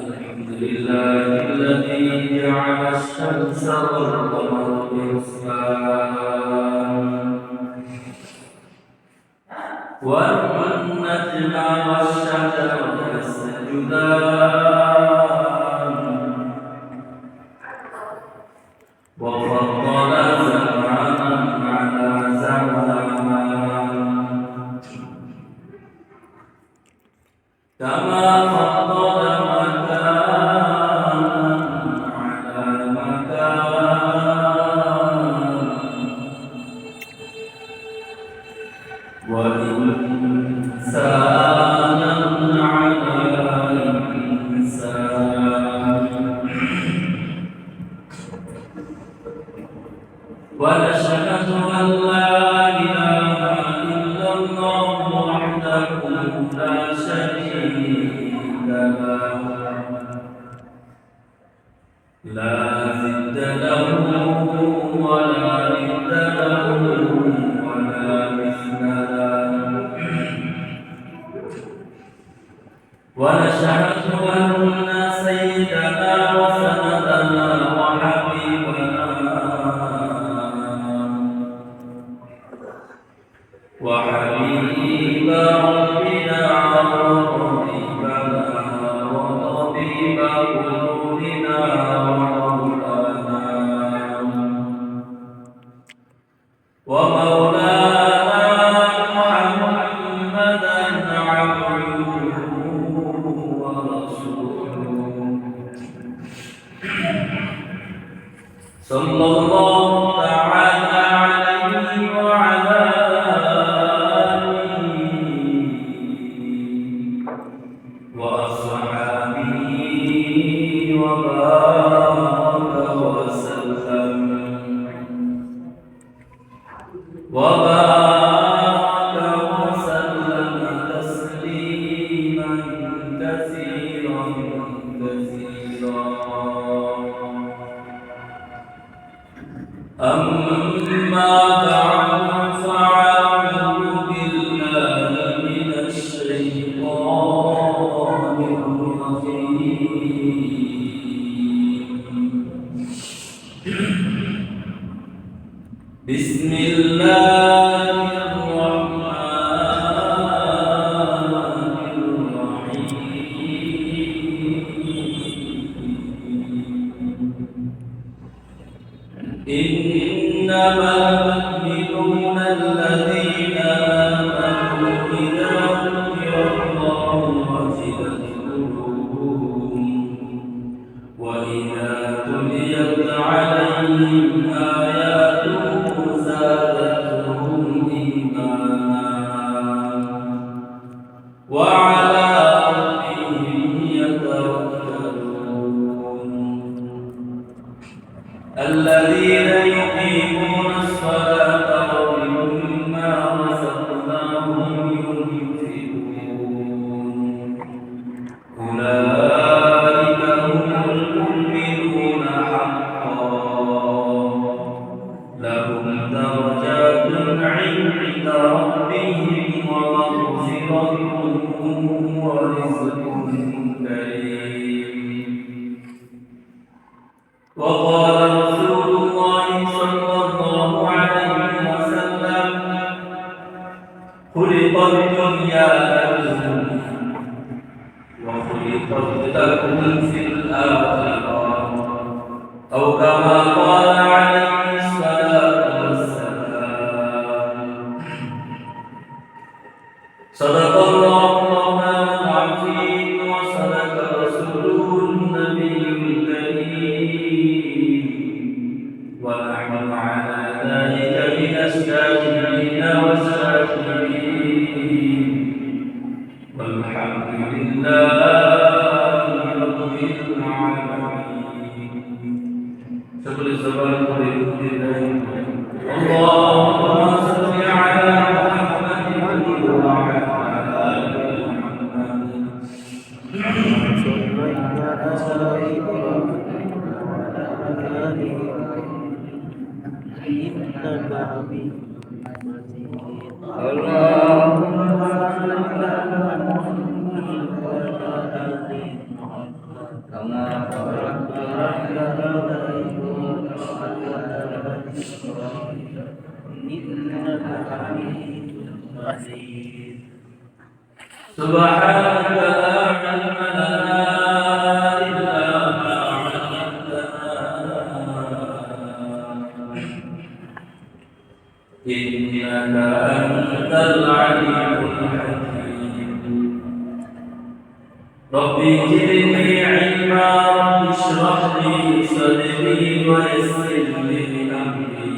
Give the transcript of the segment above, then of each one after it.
الحمد لله الذي جعل الشمس والقمر بحسبان والنجم والشجر يسجدان وفضل زمانا على زمان كما فضل وإنسانا على إنسان ونشهد أن لا إله إلا الله وحده لا شريك له لا ضد له ولا ند له ولا مثل له ونشهد أن سيدنا وسندنا وحبيبنا وحبيب ربنا وطبيب قلوبنا ومولانا محمدا عبده صلى الله تعالى عليه وعلى آله وأصحابه وبارك وسلم تسليما كثيرا كثيرا أما بعد فأعوذ بالله من الشيطان الرجيم بسم الله الرحمن الرحيم إنما المؤمنون الذين آمنوا إذا ذكر الله وجلت قلوبهم وإذا تليت عليهم آياته زادتهم إيمانا وعلى ربهم يتوكلون الذين يقيمون الصلاة ومما رزقناهم ينفقون أولئك هم المؤمنون حقا لهم درجات عند ربهم ومغفرة ورزق كريم وقال رسول الله صلى الله عليه وسلم خلق الدنيا لكم وخلقت لكم في الآخرة أو كما قال عليه الصلاة والسلام صدق الله مولانا العظيم وصدق رسوله النبي الكريم ونحن على ذلك من الشاهدين والشاكرين والحمد لله رب العالمين شكر الزبان اللهم صل على محمد وعلى آل كما باركت على إبراهيم وعلى آل إبراهيم إنك حميد مجيد. سبحانك لا علم لنا إلا ما علمتنا إنك أنت العليم الحكيم. ربي زدني علما رب اشرح لي صدري ويسر لي أمري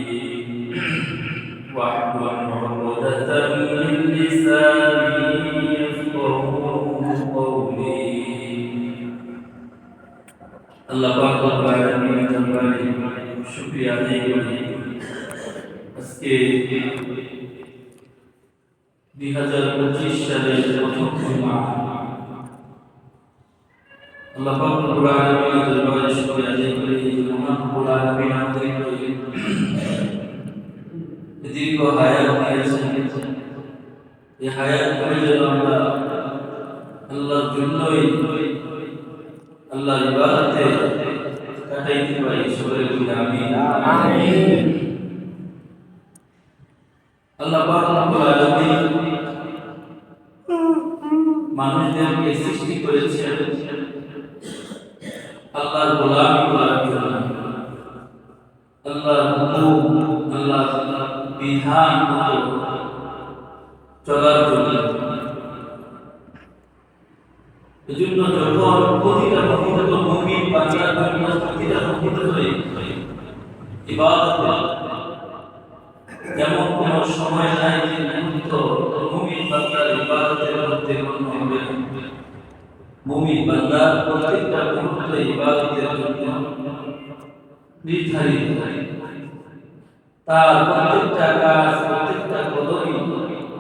واحلل عقدة من لساني يفقهوا قولي. আল্লাহ পাক রব্বুল আলামিনের দরবারে শুকরিয়া আদায় করি। আজকে 2025 সালের প্রথম জুমা। আল্লাহ পাক রব্বুল আলামিনের দরবারে শুকরিয়া আদায় করি যে মহান রব্বুল আলামিন আমাদেরকে দীর্ঘ হায়াত দিয়েছেন। এই হায়াত করে যেন আমরা আল্লাহর জন্যই আল্লাহর ইবাদতে কাটাইতে পারি। সকলে বলি আমিন। আমিন। আল্লাহ পাক রব্বুল আলামিন মানুষদেরকে সৃষ্টি করেছেন আল্লাহর গোলামি করার জন্য, আল্লাহর হুকুম, আল্লাহর বিধান মতো চলার জন্য। এজন্য যখন প্রতিটা মুমিন বান্দার জন্য প্রতিটা ইবাদত যেমন কোনো সময় নাই যে মুমিন বান্দার ইবাদতের মধ্যে গণ্য হবে। মুমিন বান্দার প্রত্যেকটা মুহূর্ত ইবাদতের জন্য নির্ধারিত। তার প্রত্যেকটা কাজ, প্রত্যেকটা কদমই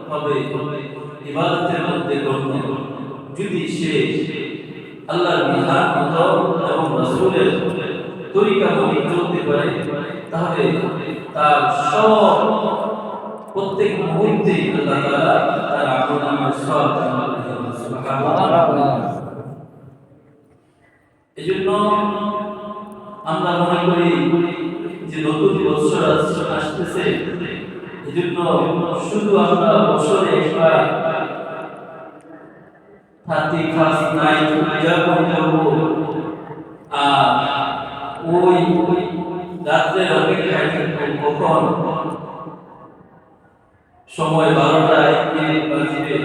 হবে ইবাদতের মধ্যে গণ্য। যদি সে আল্লাহর বিধান মতো এবং রাসূলের তরিকা মতো চলতে পারে, তাহলে তার সব প্রত্যেক মুহূর্তে আল্লাহ তাআলা তার আমলনামায় সওয়াব দান করবেন। সুবহানাল্লাহ। এজন্য আমরা মনে করি যে নতুন বছর আসতেছে, এজন্য শুধু আমরা বছরে একবার 31st নাইট উদযাপন করব, আর ওই রাত্রের অপেক্ষায় থাকবো কখন সময় 12টা 1 মিনিট বাজবে,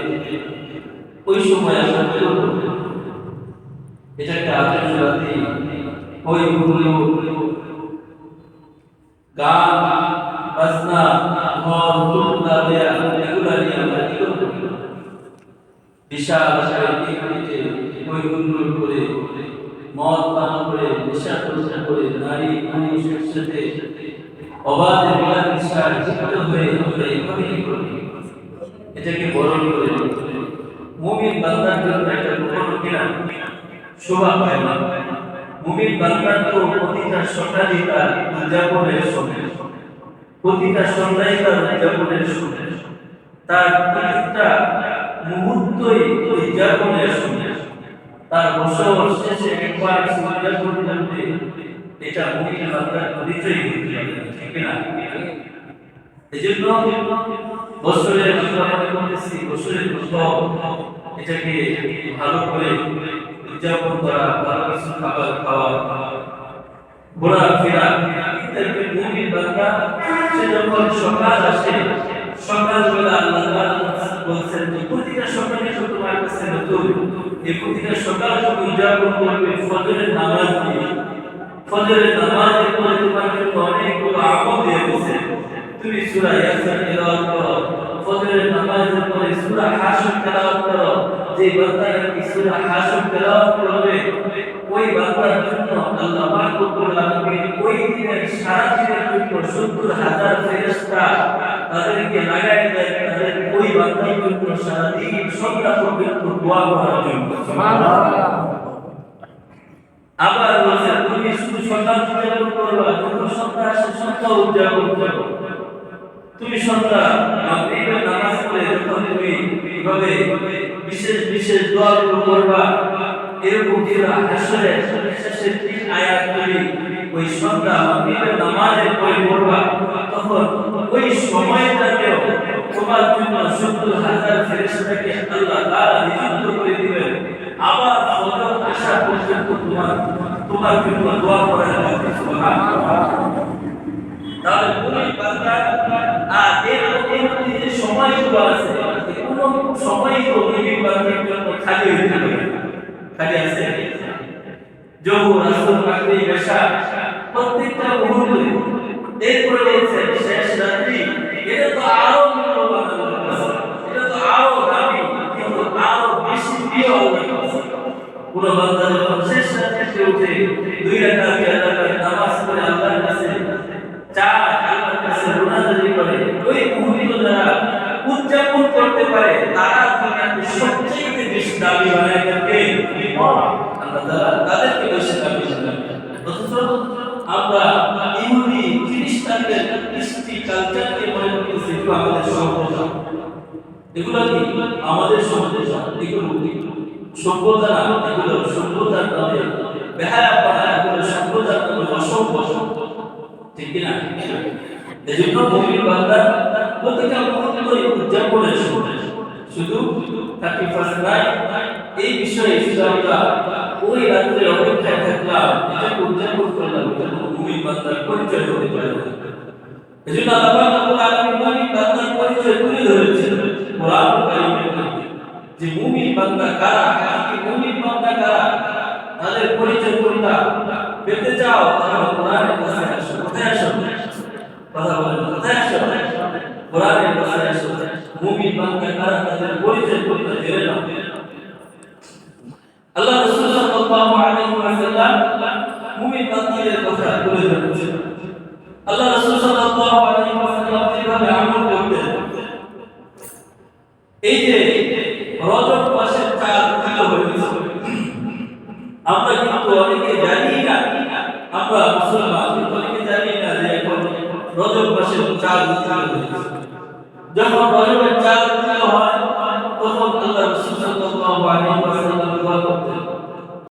ওই সময় আমরা করব। এটাকে আতশবাজি, ওই গান বাজনা, ঘর টুকরা দেয়া, এগুলা নিয়ে আমরা কি করব? বিশাল ওই গুলো করে মদ পান করে, নেশা করে, নারী পুরুষের সাথে অবাধে মিলামেশায় লিপ্ত হয়ে আমরা এইভাবেই করি। এটাকে বরণ করে মুমিন বান্দার জন্য একটা কখনো কিনা শোভা পায় না। মুমিন বান্দার তো প্রতিটা সকালই তার উদযাপনের সময়, প্রতিটা সন্ধ্যায় তার উদযাপনের সময়, তার প্রতিটা মুহূর্তই উদযাপনের সময়। তার বছর শেষে একবার উদযাপন করতে, এটা মুমিন বান্দার পরিচয় হতে হবে, ঠিক না? এজন্য বছরের আমরা মনে করতেছি বছরের প্রথম এটাকে ভালো করে উদযাপন করা, ভালো কিছু খাবার খাওয়া, ঘোরাফেরা। মুমিন বান্দা সে যখন সকাল আসে, সকালবেলা আল্লাহ বলছেন যে প্রতিটা সকালে তোমার কাছে নতুন, এই প্রতিটা সকাল তুমি উদযাপন করবে ফজরের নামাজ দিয়ে। ফজরের নামাজের পরে তোমার জন্য অনেকগুলো আমল দিয়ে দিয়েছে। তুমি সূরা ইয়াসিন তেলাওয়াত করো, ফজরের নামাজের পরে সূরা হাশর তেলাওয়াত করো। যে বান্দা এই সূরা হাশর তেলাওয়াত করবে, ওই বান্দার জন্য আল্লাহ পাক রব্বুল আলামিন ওই দিনের সারা দিনের জন্য ৭০,০০০ ফেরেশতা তাদেরকে লাগাই দেয়, তাদের ওই বান্দার জন্য সারা দিন সন্ধ্যা পর্যন্ত দোয়া করার জন্য। সুবহানাল্লাহ। আবার বলছে তুমি শুধু সন্ধ্যা উদযাপন করবা, যখন সন্ধ্যা আসে সন্ধ্যা উদযাপন করো। তুমি সন্ধ্যা মাগরিবের নামাজ পড়ে যখন তুমি এভাবে বিশেষ বিশেষ দোয়াগুলো করবা, এরকম ছিল হাসরের শেষের 3 আয়াত তুমি ওই সন্ধ্যা মাগরিবের নামাজের পরে পড়বা, তখন ওই সময়টাকেও তোমার জন্য 70,000 ফেরেশতাকে আল্লাহ তাআলা নিযুক্ত করে দিবেন। আবার ফজর আসা পর্যন্ত তোমার জন্য দোয়া করার লাগবে। সুবহানাল্লাহ। তাহলে মুমিন বান্দা এর মধ্যে যে সময়গুলো আছে, কোনো সময়ই তো মুমিন বান্দার জন্য খালি হয়ে যাবে না। খালি আছে জোহর, আসর, মাগরিব, ইশা প্রত্যেকটা মুহূর্তে। এরপরে বলছে শেষ রাত্রি, এটা তো আরো মূল্যবান আল্লাহর কাছে, এটা তো আরো দামি, কিন্তু আরো বেশি প্রিয় আল্লাহর কাছে। কোন বান্দা যখন শেষ রাত্রিতে উঠে 2 রাকাত 4 রাকাত নামাজ পড়ে আল্লাহর কাছে চায়, আল্লাহর কাছে রোনাজারি করে, ওই মুহূর্ত যারা উদযাপন করতে পারে তারা দুনিয়াতে সবচেয়ে বেশি দামি বানায় থাকে আল্লাহ তাআলা, তাদেরকে বেশি দামি বানায়। অথচ আমরা ইহুদি খ্রিস্টানদের কৃষ্টি কালচারকে মনে করতেছি এগুলো আমাদের সভ্যতা, এগুলো কি আমাদের সভ্যতা, এগুলো সভ্যতা না, এগুলো সভ্যতার নামে বেহায়াপনা, এগুলো সভ্যতার নামে অসভ্য, ঠিক কি না? এজন্য মুমিন বান্দা প্রতিটা মুহূর্তই উদযাপনের সময়, শুধু 31st নাইট এই বিষয়ে শুধু আমরা ওই রাত্রে অপেক্ষায় থাকলাম, এটাকে উদযাপন করলাম, এটা মুমিন বান্দার পরিচয় হতে পারে। এজন্য আল্লাহ রাব্বুল আলামিন মুমিন বান্দার পরিচয় তুলে ধরেছেন কোরআন কারীমের মধ্যে, যে মুমিন বান্দা কারা, হাকিকি মুমিন বান্দা কারা, তাদের পরিচয় তোমরা পেতে চাও তাহলে কোরআনের কাছে আসো। কোথায় আসো? কথা বলেন, কোথায় আসো? কোরআনের কাছে আসো। মুমিন বান্দা কারা, তাদের পরিচয় তোমরা জেনে নাও। আল্লাহ রাসূল সাল্লাল্লাহু আলাইহি ওয়াসাল্লাম মুমিন বান্দাদের কথা তুলে ধরেছেন। আল্লাহ রাসূল সাল্লাল্লাহু আলাইহি ওয়াসাল্লাম যেভাবে আমল করতেন, এই যে রজব মাসের চাঁদ উদিত হয়েছে, আমরা কিন্তু অনেকে জানি না, আমরা মুসলমান কিন্তু অনেকে জানি না যে এখন রজব মাসের চাঁদ উদিত হয়েছে। যখন রজবের চাঁদ উদিত হয় তখন আল্লাহ রাসূল সাল্লাল্লাহু আলাইহি ওয়াসাল্লাম দোয়া করতেন,